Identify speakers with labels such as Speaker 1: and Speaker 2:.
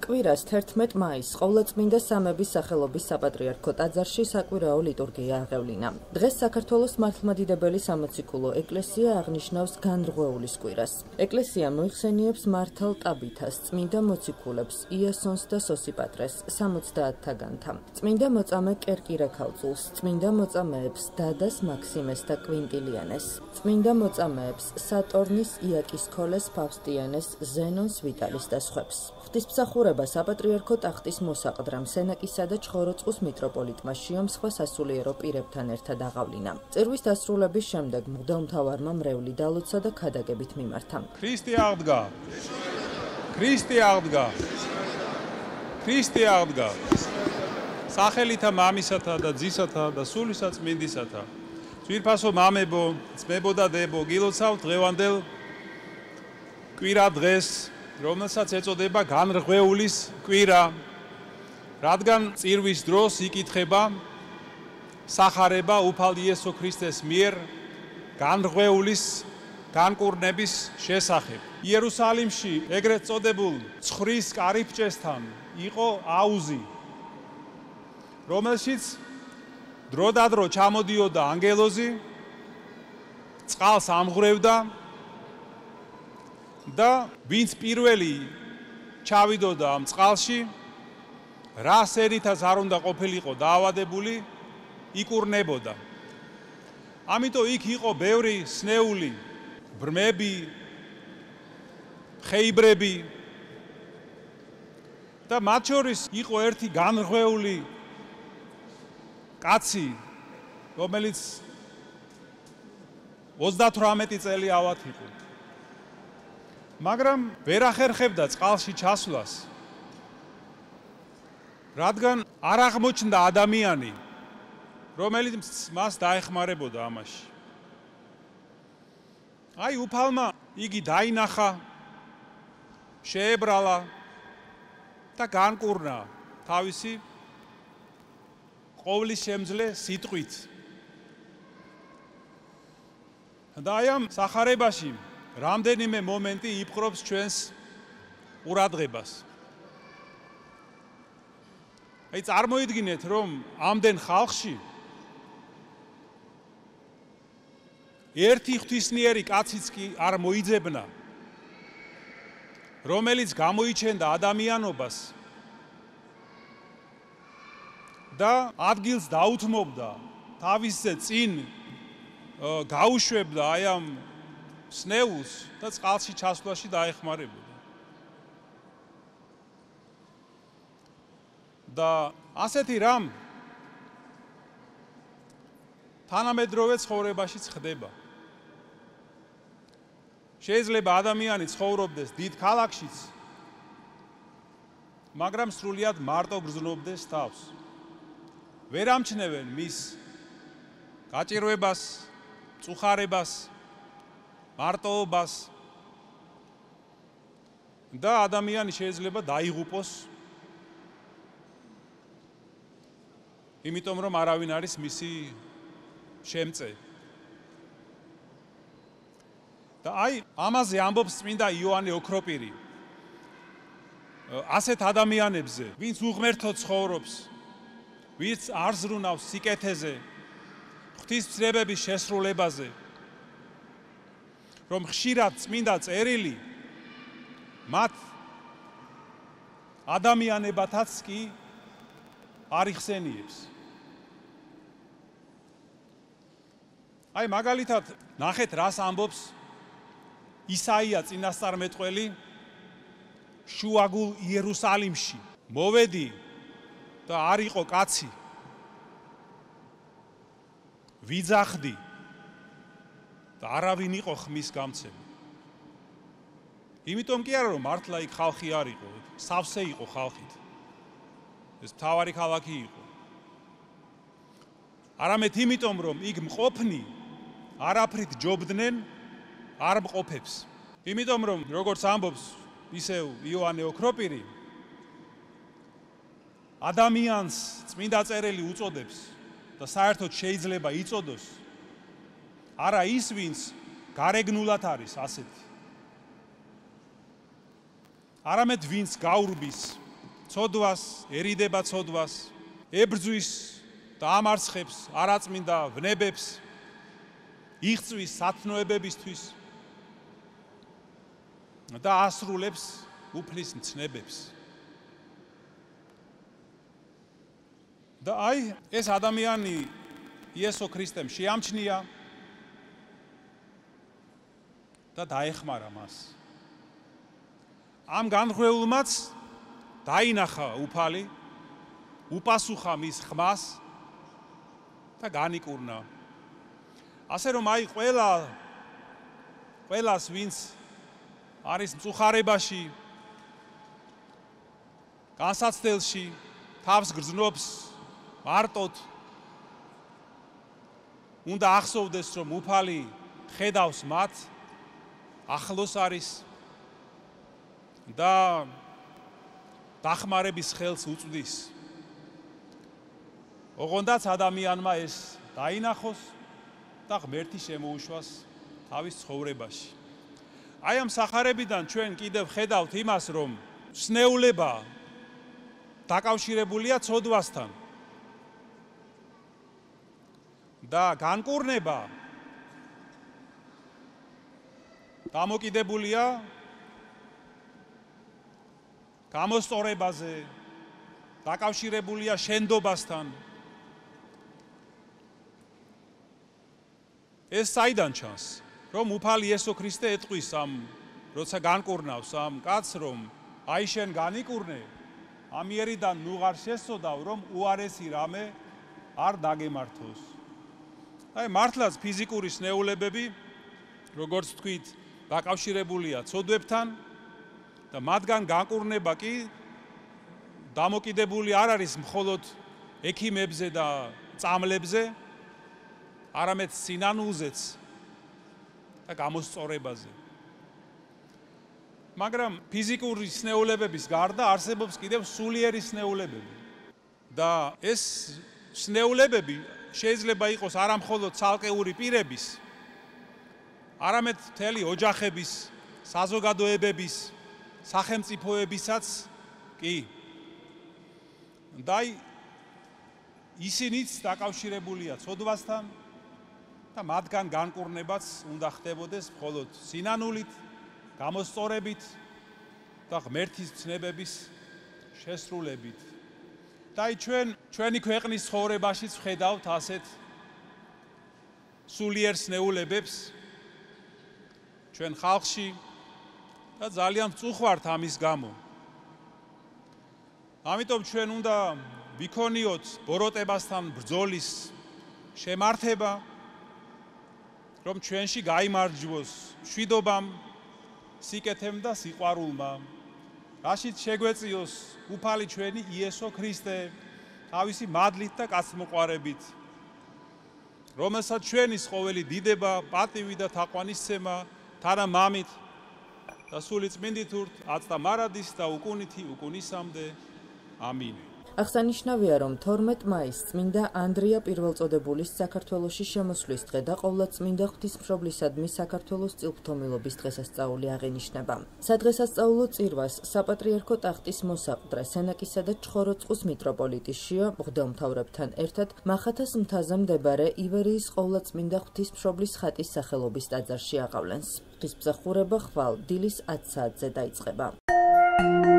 Speaker 1: კვირას 11 მაისს ყოვლადწმინდა სამების სახელობის საპატრიარქო ტაძარში საკვირაო ლიტურგია აღევლინა. დღეს საქართველოს მართლმადიდებელი სამოციქულო ეკლესია აღნიშნავს განრღვეულის კვირას. ეკლესია მოიხსენიებს მართალ ტაბითას, წმინდა მოციქულებს, იასონს და სოსიპატრეს, 70 თაგანთა, წმინდა მოწამე კერკირა ქალწულს, წმინდა მოწამეებს დადას მაქსიმეს და კვინტილიანეს, წმინდა მოწამეებს სატორნის იაკის ქოლეს ფავსტიანეს, ზენონს ვიტალის და სხვებს. ღვთისმსახურება საპატრიარქო ტახტის მოსაყდრამ სენაკისა და ჩხოროწყუს მიტროპოლიტმა შიომ სხვა სასულიერო პირებთან ერთად აღავლინა. წირვის დასრულების შემდეგ მღვდელმთავარმა მრევლი დალოცა და ქადაგებით მიმართა.
Speaker 2: ქრისტე აღდგა. ქრისტე აღდგა. ქრისტე აღდგა. სახელითა მამისათა და ძისათა და სულისა წმინდისათა. ძვირფასო მამებო, ძმებო და დებო, გილოცავთ დღევანდელ კვირა დღეს, რომელსაც ეწოდება განრღვეულის კვირა, რადგან წირვის დროს იკითხება სახარება უფალ იესო ქრისტეს მიერ განრღვეულის განკურნების შესახებ. იერუსალიმში ეგრეთ წოდებულ ცხრის კარიბჭესთან იყო აუზი, რომელშიც დროდადრო ჩამოდიოდა ანგელოზი, წყალს ამღვრევდა და ვინც პირველი ჩავიდოდა ამ წყალში, რა სერითაც არ უნდა ყოფილიყო დაავადებული, იკურნებოდა. ამიტომ იქ იყო ბევრი სნეული, ბრმები, ხეიბრები და მათ შორის იყო ერთი განრღვეული კაცი, რომელიც 38 წელი ავად იყო. მაგრამ ვერ ახერხებდა წყალში ჩასვლას, რადგან არ აღმოჩნდა ადამიანი, რომელიც მას დაეხმარებოდა ამაში. აი უფალმა იგი დაინახა, შეებრალა და განკურნა თავისი ყოვლის შემძლე სიტყვით. და აი ამ სახარებაში რამდენიმე მომენტი იპყრობს ჩვენს ყურადღებას. აი წარმოიდგინეთ, რომ ამდენ ხალხში ერთი ღვთისმიერი კაციც კი არ მოიძებნა, რომელიც გამოიჩენდა ადამიანობას და ადგილს დაუთმობდა, თავისზე წინ გაუშვებდა აი ამ სნეულს და წყალში ჩასვლაში დაეხმარებოდა. და ასეთი რამ თანამედროვე ცხოვრებაშიც ხდება. შეიძლება ადამიანი ცხოვრობდეს დიდ ქალაქშიც, მაგრამ სრულიად მარტო გრძნობდეს თავს. ვერ ამჩნევენ მის გაჭირვებას, წუხარებას, მარტოობას და ადამიანი შეიძლება დაიღუპოს, იმიტომ რომ არავინ არის მისი შემწე. და აი ამაზე ამბობს წმინდა იოანე ოქროპირი. ასეთ ადამიანებზე, ვინც უღმერთო ცხოვრობს, ვინც არ ზრუნავს სიკეთეზე, ღვთისმსრებების შესრულებაზე, რომ ხშირად წმინდა წერილი მათ ადამიანებათაც კი არ იხსენიებს. აი მაგალითად ნახეთ რას ამბობს ისაია წინასწარმეტყველი შუაგულ იერუსალიმში. მოვედი და არ იყო კაცი, ვიძახდი და არავინ იყო ხმის გამცემი. იმიტომ კი არა რომ მართლა იქ ხალხი არ იყო, სავსე იყო ხალხით. ეს მთავარი ქალაქი იყო. არამედ იმიტომ რომ იქ მყოფნი არაფრით ჯობდნენ არ მყოფებს. იმიტომ რომ როგორც ამბობს ისევ იოანე ოქროპირი, ადამიანს წმინდა წერილი უწოდებს და საერთოდ შეიძლება იწოდოს არა ის, ვინც გარეგნულად არის ასეთი, არამედ ვინც გაურბის ცოდვას, ერიდება ცოდვას, ებრძვის და ამარცხებს არაწმინდა ვნებებს, იღწვის სათნოებებისთვის და ასრულებს უფლის მცნებებს. და აი ეს ადამიანი იესო ქრისტემ შეამჩნია და დაეხმარა მას. ამ განხრეულმაც დაინახა უფალი, უპასუხა მის ხმას და განიკურნა. ასე რომ აი ყველას ვინც არის მწუხარებაში, განსაცდელში, თავს გრძნობს მარტოდ, უნდა ახსოვდეს, რომ უფალი ხედავს მათ, ახლოს არის და დახმარების ხელს უწვდის. ოღონდაც ადამიანმა ეს დაინახოს და ღმერთი შემოუშვას თავის ცხოვრებაში. აი ამ სახარებიდან ჩვენ კიდევ ხედავთ იმას, რომ სნეულება დაკავშირებულია ცოდვასთან და განკურნება დამოკიდებულია გამოსწორებაზე, დაკავშირებულია შენდობასთან. ეს საიდან ჩანს, რომ უფალი იესო ქრისტე ეტყვის ამ როცა განკურნავს ამ კაცს, რომ აი შენ განიკურნე, ამიერიდან ნუღარ შესწოდავ, რომ უარესი რამე არ დაგემართოს. აი მართლაც ფიზიკური სნეულებები, როგორც თქვით, დაკავშირებულია ცოდვებთან და მათგან განკურნება კი დამოკიდებული არ არის მხოლოდ ექიმებზე და წამლებზე, არამედ სინანულზეც და გამოსწორებაზე. მაგრამ ფიზიკური სნეულებების გარდა არსებობს კიდევ სულიერი სნეულებები. და ეს სნეულებები შეიძლება იყოს არა მხოლოდ ცალკეული პირების, არამედ მთელი ოჯახების, საზოგადოებების, სახელმწიფოებისაც კი. და ისინიც დაკავშირებულია ცოდვასთან და მათგან განკურნებაც უნდა ხდებოდეს მხოლოდ სინანულით, გამოსწორებით და ღმერთის ცნებების შესრულებით. და ჩვენი ქვეყნის ცხოვრებაშიც ვხედავთ ასეთ სულიერ სნეულებებს ჩვენ ხალხში და ძალიან ვწუხართ ამის გამო. ამიტომ ჩვენ უნდა ვიქონიოთ ბოროტებასთან ბრძოლის შემართება, რომ ჩვენში გაიმარჯვოს მშვიდობამ, სიკეთემ და სიყვარულმა, რაშიც შეგვეწიოს უფალი ჩვენი იესო ქრისტე თავისი მადლით და კაცმოყვარებით, რომელსაც ჩვენის ყოველი დიდება, პატივი და თაყვანისცემა თანა მამით და სული წმინდით ურთ აწ და მარადის და უკუნითი უკუნისამდე. ამინ.
Speaker 1: აღსანიშნავია, რომ 12 მაისს წმინდა ანდრია პირველწოდებულის საქართველოში შემოსვლის დღე და ყოვლადწმინდა ღვთისმშობლისადმი საქართველოს წილღვთომილობის დღესასწაული აღინიშნება. სადღესასწაულო წირვას საპატრიარქო ტახტის მოსაყდრე, სენაკისა და ჩხოროწყუს მიტროპოლიტი შიო მღვდელმთავრებთან ერთად მახათას მთაზე მდებარე ივერიის ყოვლადწმინდა ღვთისმშობლის ხატის სახელობის ტაძარში აღავლენს. ღვთისმსახურება ხვალ დილის 10 საათზე დაიწყება.